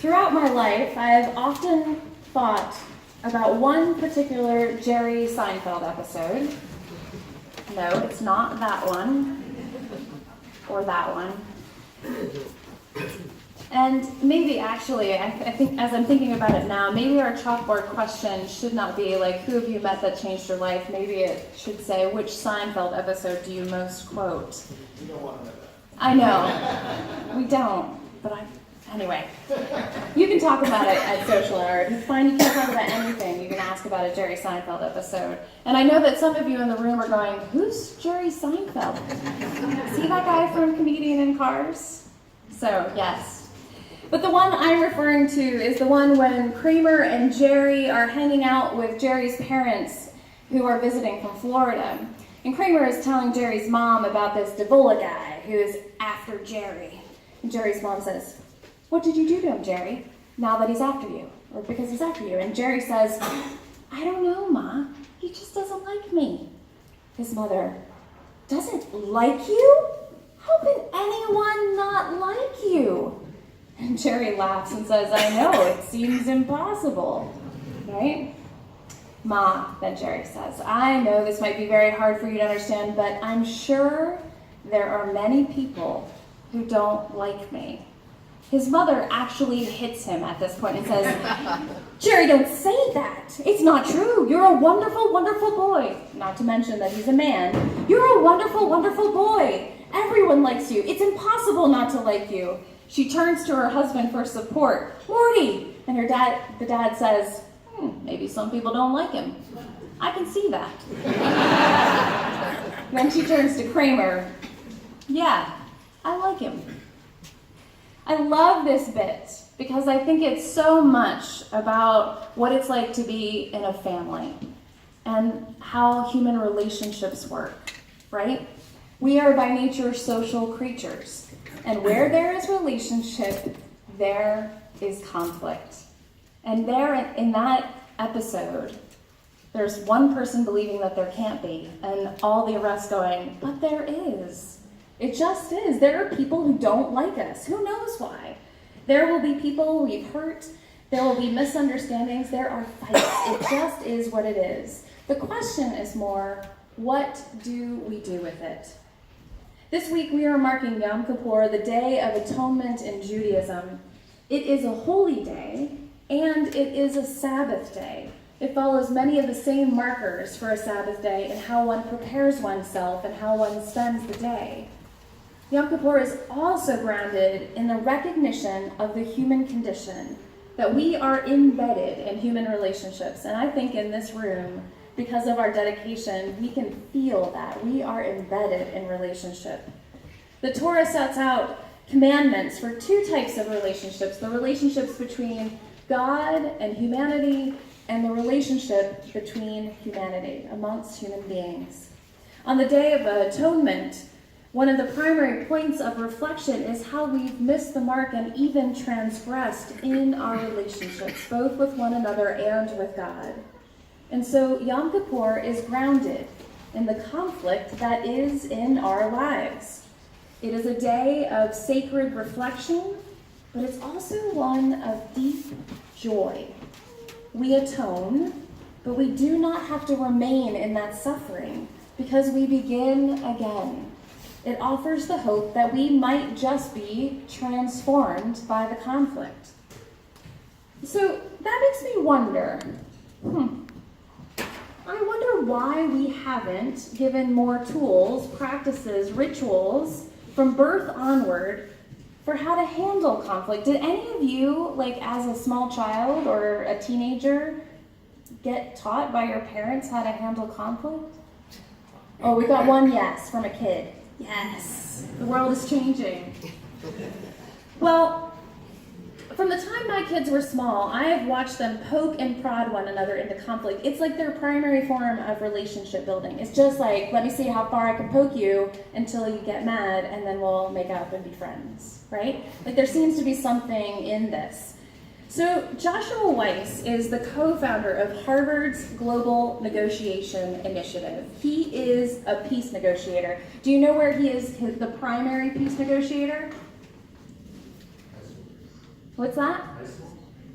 Throughout my life, I've often thought about one particular Jerry Seinfeld episode. No, it's not that one, or that one. And maybe actually, I think as I'm thinking about it now, maybe our chalkboard question should not be like, who have you met that changed your life? Maybe it should say, which Seinfeld episode do you most quote? You don't want to know that. I know. We don't. But anyway. You can talk about it at social hour. If you find you can't talk about anything, you can ask about a Jerry Seinfeld episode. And I know that some of you in the room are going, who's Jerry Seinfeld? See that guy from Comedian in Cars? So, yes. But the one I'm referring to is the one when Kramer and Jerry are hanging out with Jerry's parents who are visiting from Florida. And Kramer is telling Jerry's mom about this Davola guy who is after Jerry. And Jerry's mom says, what did you do to him, Jerry, now that he's after you? Or because he's after you? And Jerry says, I don't know, Ma. He just doesn't like me. His mother, doesn't like you? How can anyone not like you? And Jerry laughs and says, I know, it seems impossible, right? Ma, then Jerry says, I know this might be very hard for you to understand, but I'm sure there are many people who don't like me. His mother actually hits him at this point and says, Jerry, don't say that. It's not true. You're a wonderful, wonderful boy. Not to mention that he's a man. You're a wonderful, wonderful boy. Everyone likes you. It's impossible not to like you. She turns to her husband for support. Morty! And the dad says, maybe some people don't like him. I can see that. Then she turns to Kramer. Yeah, I like him. I love this bit because I think it's so much about what it's like to be in a family and how human relationships work, right? We are by nature social creatures. And where there is relationship, there is conflict. And there, in that episode, there's one person believing that there can't be, and all the rest going, but there is. It just is. There are people who don't like us. Who knows why? There will be people we've hurt. There will be misunderstandings. There are fights. It just is what it is. The question is more, what do we do with it? This week we are marking Yom Kippur, the Day of Atonement in Judaism. It is a holy day, and it is a Sabbath day. It follows many of the same markers for a Sabbath day and how one prepares oneself and how one spends the day. Yom Kippur is also grounded in the recognition of the human condition, that we are embedded in human relationships. And I think in this room, because of our dedication, we can feel that. We are embedded in relationship. The Torah sets out commandments for two types of relationships, the relationships between God and humanity, and the relationship between humanity, amongst human beings. On the Day of Atonement, one of the primary points of reflection is how we've missed the mark and even transgressed in our relationships, both with one another and with God. And so Yom Kippur is grounded in the conflict that is in our lives. It is a day of sacred reflection, but it's also one of deep joy. We atone, but we do not have to remain in that suffering because we begin again. It offers the hope that we might just be transformed by the conflict. So that makes me wonder, I wonder why we haven't given more tools, practices, rituals from birth onward for how to handle conflict. Did any of you, like as a small child or a teenager, get taught by your parents how to handle conflict? Oh, we got one yes from a kid. Yes, the world is changing. Well, from the time my kids were small, I have watched them poke and prod one another into conflict. It's like their primary form of relationship building. It's just like, let me see how far I can poke you until you get mad, and then we'll make up and be friends, right? Like there seems to be something in this. So Joshua Weiss is the co-founder of Harvard's Global Negotiation Initiative. He is a peace negotiator. Do you know where he is the primary peace negotiator? What's that?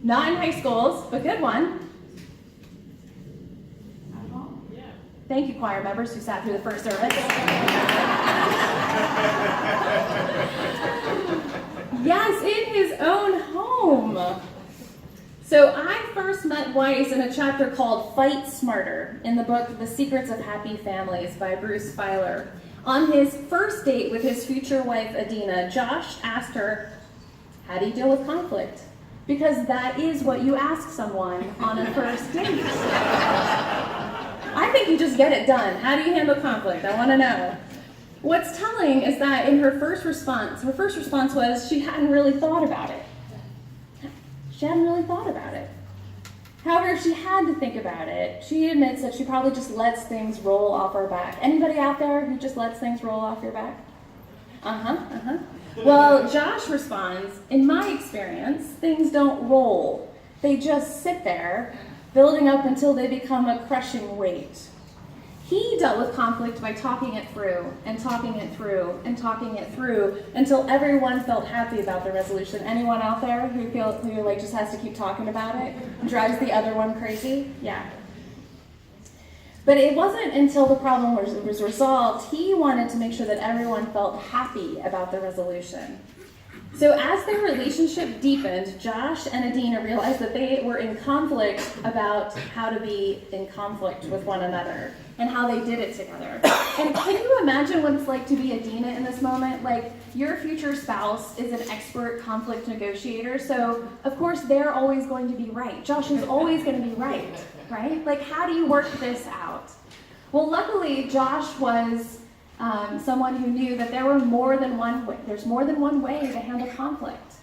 Not in high schools, but good one. Thank you, choir members who sat through the first service. Yes, in his own home. So I first met Weiss in a chapter called Fight Smarter in the book The Secrets of Happy Families by Bruce Feiler. On his first date with his future wife, Adina, Josh asked her, how do you deal with conflict? Because that is what you ask someone on a first date. I think you just get it done. How do you handle conflict? I want to know. What's telling is that in her first response was she hadn't really thought about it. She hadn't really thought about it. However, she had to think about it. She admits that she probably just lets things roll off her back. Anybody out there who just lets things roll off your back? Well, Josh responds, in my experience, things don't roll. They just sit there, building up until they become a crushing weight. He dealt with conflict by talking it through, and talking it through, and talking it through, until everyone felt happy about the resolution. Anyone out there who just has to keep talking about it, drives the other one crazy? Yeah. But it wasn't until the problem was resolved, he wanted to make sure that everyone felt happy about the resolution. So as their relationship deepened, Josh and Adina realized that they were in conflict about how to be in conflict with one another and how they did it together. And can you imagine what it's like to be Adina in this moment? Like, your future spouse is an expert conflict negotiator, so of course they're always going to be right. Josh is always going to be right? Like, how do you work this out? Well, luckily, Josh was someone who knew that there's more than one way to handle conflict.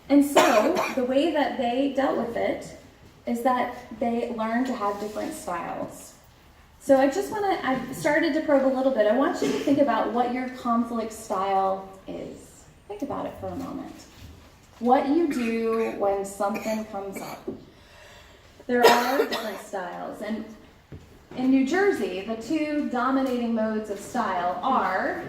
And so the way that they dealt with it is that they learned to have different styles. So I've started to probe a little bit. I want you to think about what your conflict style is. Think about it for a moment. What you do when something comes up. There are different styles, and in New Jersey, the two dominating modes of style are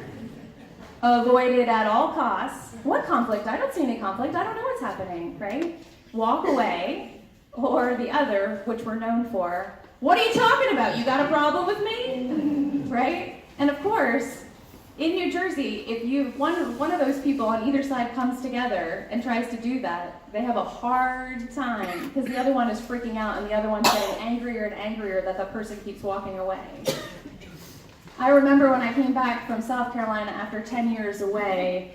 avoided at all costs. What conflict? I don't see any conflict. I don't know what's happening, right? Walk away, or the other, which we're known for, what are you talking about? You got a problem with me? Right? And of course, in New Jersey, if one of those people on either side comes together and tries to do that, they have a hard time because the other one is freaking out and the other one's getting angrier and angrier that the person keeps walking away. I remember when I came back from South Carolina after 10 years away,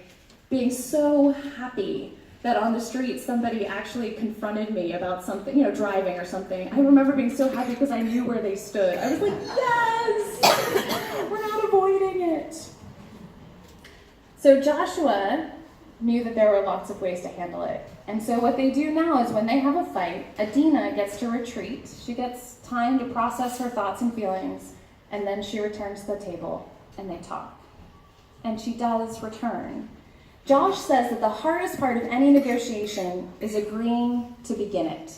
being so happy that on the street somebody actually confronted me about something, driving or something. I remember being so happy because I knew where they stood. I was like, yes! We're not avoiding it. So Joshua knew that there were lots of ways to handle it. And so what they do now is when they have a fight, Adina gets to retreat. She gets time to process her thoughts and feelings, and then she returns to the table, and they talk. And she does return. Josh says that the hardest part of any negotiation is agreeing to begin it.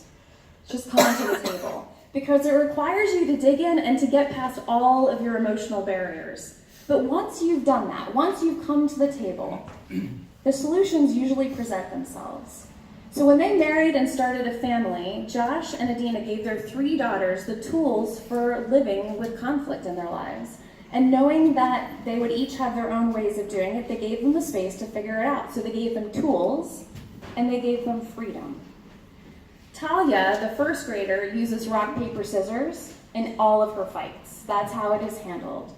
Just coming to the table. Because it requires you to dig in and to get past all of your emotional barriers. But once you've done that, once you've come to the table, the solutions usually present themselves. So when they married and started a family, Josh and Adina gave their 3 daughters the tools for living with conflict in their lives. And knowing that they would each have their own ways of doing it, they gave them the space to figure it out. So they gave them tools, and they gave them freedom. Talia, the first grader, uses rock, paper, scissors in all of her fights. That's how it is handled.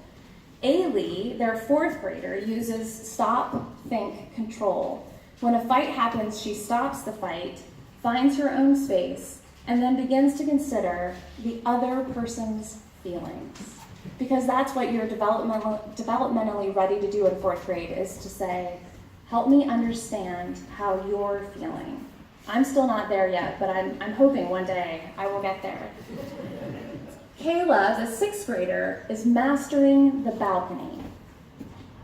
Ailey, their 4th grader, uses stop, think, control. When a fight happens, she stops the fight, finds her own space, and then begins to consider the other person's feelings. Because that's what you're developmentally ready to do in 4th grade, is to say, help me understand how you're feeling. I'm still not there yet, but I'm hoping one day I will get there. Kayla, the 6th grader, is mastering the balcony.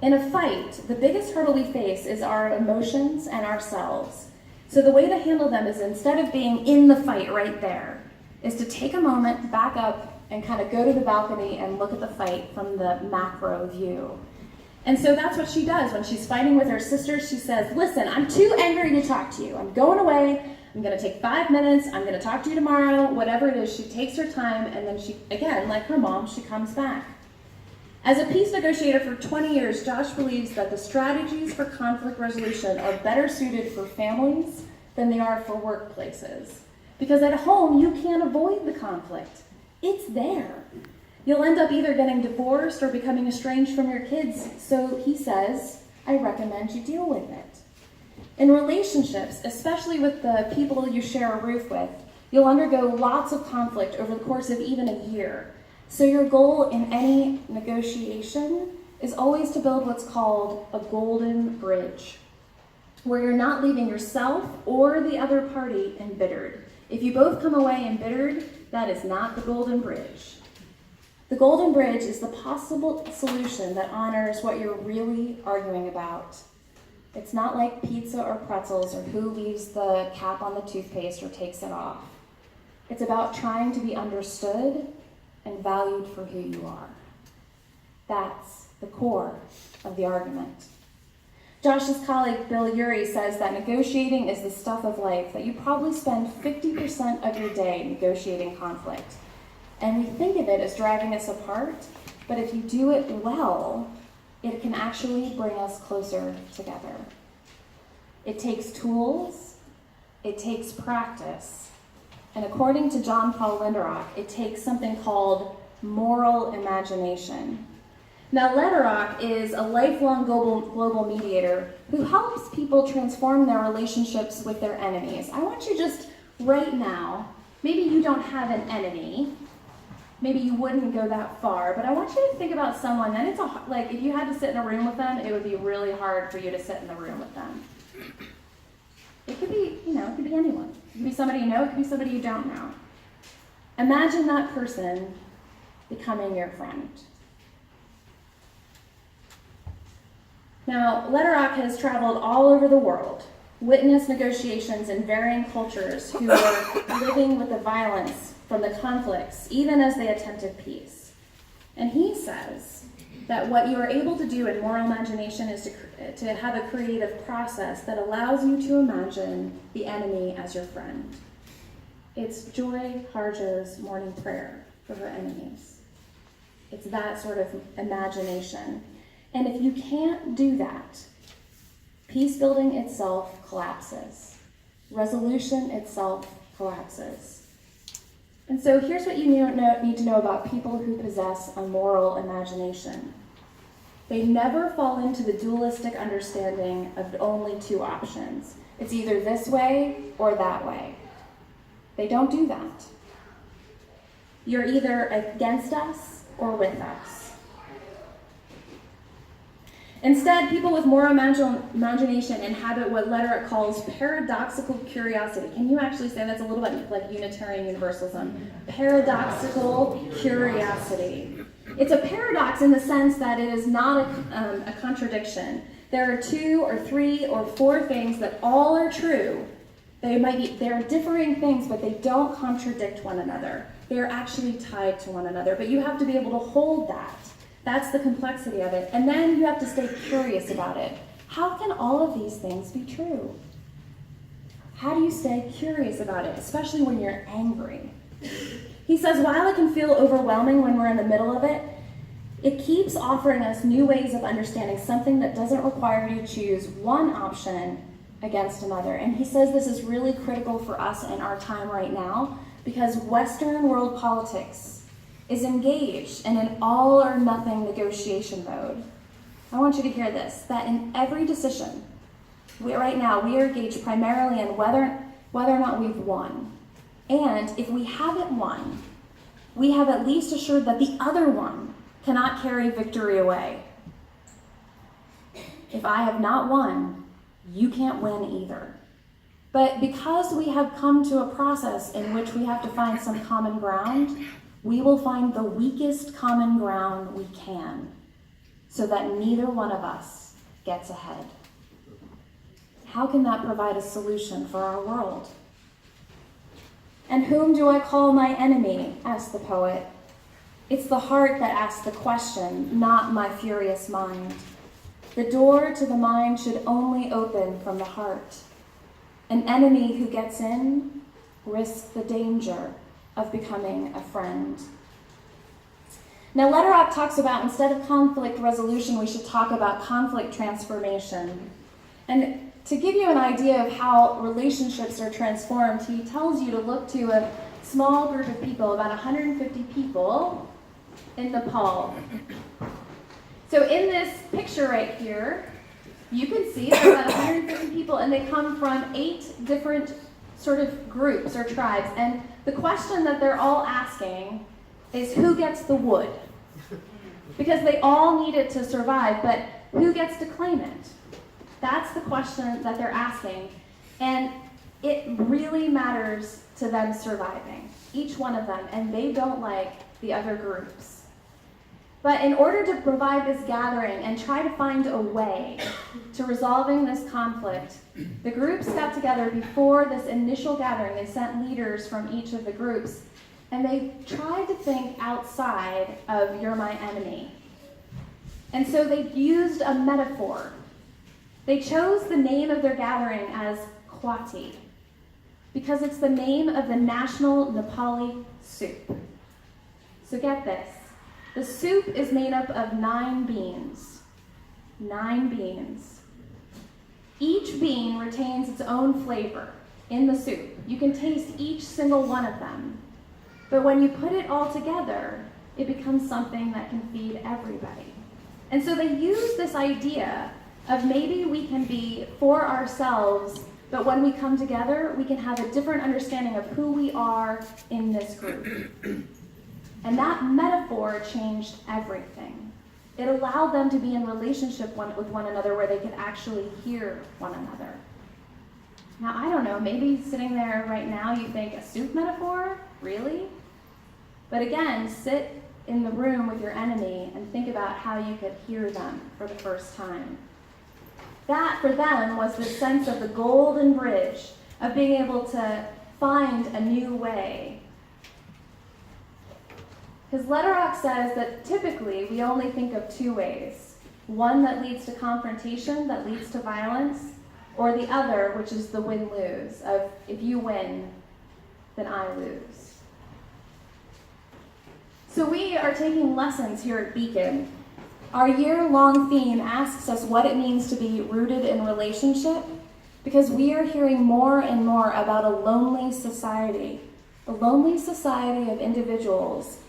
In a fight, the biggest hurdle we face is our emotions and ourselves. So the way to handle them is, instead of being in the fight right there, is to take a moment, back up, and kind of go to the balcony and look at the fight from the macro view. And so that's what she does. When she's fighting with her sisters, she says, listen, I'm too angry to talk to you. I'm going away. I'm going to take 5 minutes. I'm going to talk to you tomorrow. Whatever it is, she takes her time, and then she, again, like her mom, she comes back. As a peace negotiator for 20 years, Josh believes that the strategies for conflict resolution are better suited for families than they are for workplaces. Because at home, you can't avoid the conflict. It's there. You'll end up either getting divorced or becoming estranged from your kids. So he says, I recommend you deal with it. In relationships, especially with the people you share a roof with, you'll undergo lots of conflict over the course of even a year. So your goal in any negotiation is always to build what's called a golden bridge, where you're not leaving yourself or the other party embittered. If you both come away embittered, that is not the golden bridge. The golden bridge is the possible solution that honors what you're really arguing about. It's not like pizza or pretzels or who leaves the cap on the toothpaste or takes it off. It's about trying to be understood and valued for who you are. That's the core of the argument. Josh's colleague Bill Urey says that negotiating is the stuff of life, that you probably spend 50% of your day negotiating conflict. And we think of it as driving us apart, but if you do it well, it can actually bring us closer together. It takes tools, it takes practice, and according to John Paul Lederach, it takes something called moral imagination. Now, Lederach is a lifelong global mediator who helps people transform their relationships with their enemies. I want you just right now, maybe you don't have an enemy, maybe you wouldn't go that far, but I want you to think about someone, and like if you had to sit in a room with them, it would be really hard for you to sit in the room with them. It could be, it could be anyone. It could be somebody you know, it could be somebody you don't know. Imagine that person becoming your friend. Now, Lederach has traveled all over the world, witnessed negotiations in varying cultures who were living with the violence from the conflicts, even as they attempted peace. And he says that what you are able to do in moral imagination is to have a creative process that allows you to imagine the enemy as your friend. It's Joy Harjo's morning prayer for her enemies. It's that sort of imagination. And if you can't do that, peace building itself collapses. Resolution itself collapses. And so here's what you need to know about people who possess a moral imagination. They never fall into the dualistic understanding of only two options. It's either this way or that way. They don't do that. You're either against us or with us. Instead, people with moral imagination inhabit what Lederach calls paradoxical curiosity. Can you actually say that's a little bit like Unitarian Universalism? Paradoxical curiosity. It's a paradox in the sense that it is not a contradiction. There are 2 or 3 or 4 things that all are true. They're differing things, but they don't contradict one another. They're actually tied to one another, but you have to be able to hold that. That's the complexity of it. And then you have to stay curious about it. How can all of these things be true? How do you stay curious about it, especially when you're angry? He says, while it can feel overwhelming when we're in the middle of it, it keeps offering us new ways of understanding something that doesn't require you to choose one option against another. And he says this is really critical for us in our time right now because Western world politics is engaged in an all or nothing negotiation mode. I want you to hear this, that in every decision, right now we are engaged primarily in whether or not we've won. And if we haven't won, we have at least assured that the other one cannot carry victory away. If I have not won, you can't win either. But because we have come to a process in which we have to find some common ground, we will find the weakest common ground we can so that neither one of us gets ahead. How can that provide a solution for our world? And whom do I call my enemy? Asked the poet. It's the heart that asks the question, not my furious mind. The door to the mind should only open from the heart. An enemy who gets in risks the danger of becoming a friend. Now, Lederach talks about, instead of conflict resolution, we should talk about conflict transformation. And to give you an idea of how relationships are transformed, he tells you to look to a small group of people, about 150 people in Nepal. So in this picture right here, you can see there's about 150 people, and they come from 8 different sort of groups or tribes. And the question that they're all asking is, who gets the wood? Because they all need it to survive, but who gets to claim it? That's the question that they're asking. And it really matters to them surviving, each one of them, and they don't like the other groups. But in order to provide this gathering and try to find a way to resolving this conflict, the groups got together before this initial gathering. They sent leaders from each of the groups, and they tried to think outside of "you're my enemy." And so they used a metaphor. They chose the name of their gathering as Khwati, because it's the name of the national Nepali soup. So get this. The soup is made up of 9 beans. 9 beans. Each bean retains its own flavor in the soup. You can taste each single one of them. But when you put it all together, it becomes something that can feed everybody. And so they use this idea of maybe we can be for ourselves, but when we come together, we can have a different understanding of who we are in this group. And that metaphor changed everything. It allowed them to be in relationship with one another where they could actually hear one another. Now, I don't know, maybe sitting there right now you think, a soup metaphor? Really? But again, sit in the room with your enemy and think about how you could hear them for the first time. That, for them, was the sense of the golden bridge, of being able to find a new way. Because Lederach says that typically we only think of 2 ways. One that leads to confrontation, that leads to violence, or the other, which is the win-lose, of if you win, then I lose. So we are taking lessons here at Beacon. Our year-long theme asks us what it means to be rooted in relationship, because we are hearing more and more about a lonely society of individuals.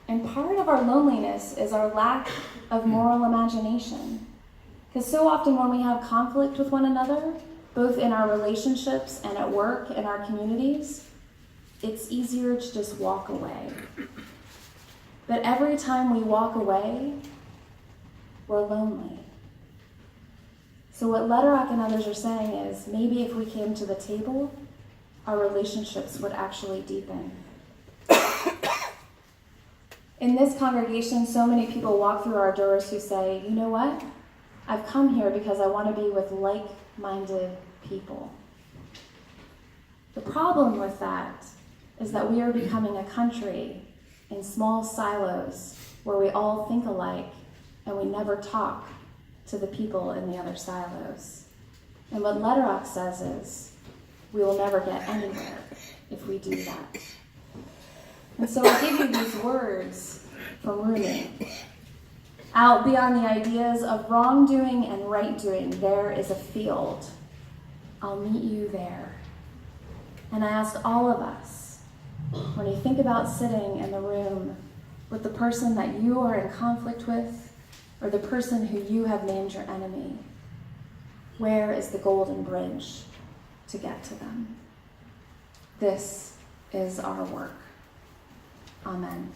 And part of our loneliness is our lack of moral imagination. Because so often when we have conflict with one another, both in our relationships and at work and our communities, it's easier to just walk away. But every time we walk away, we're lonely. So what Lederach and others are saying is, maybe if we came to the table, our relationships would actually deepen. In this congregation, so many people walk through our doors who say, you know what? I've come here because I want to be with like-minded people. The problem with that is that we are becoming a country in small silos where we all think alike and we never talk to the people in the other silos. And what Lederach says is, we will never get anywhere if we do that. And so I give you these words from Rumi. Out beyond the ideas of wrongdoing and right doing, there is a field. I'll meet you there. And I ask all of us, when you think about sitting in the room with the person that you are in conflict with, or the person who you have named your enemy, where is the golden bridge to get to them? This is our work. Amen.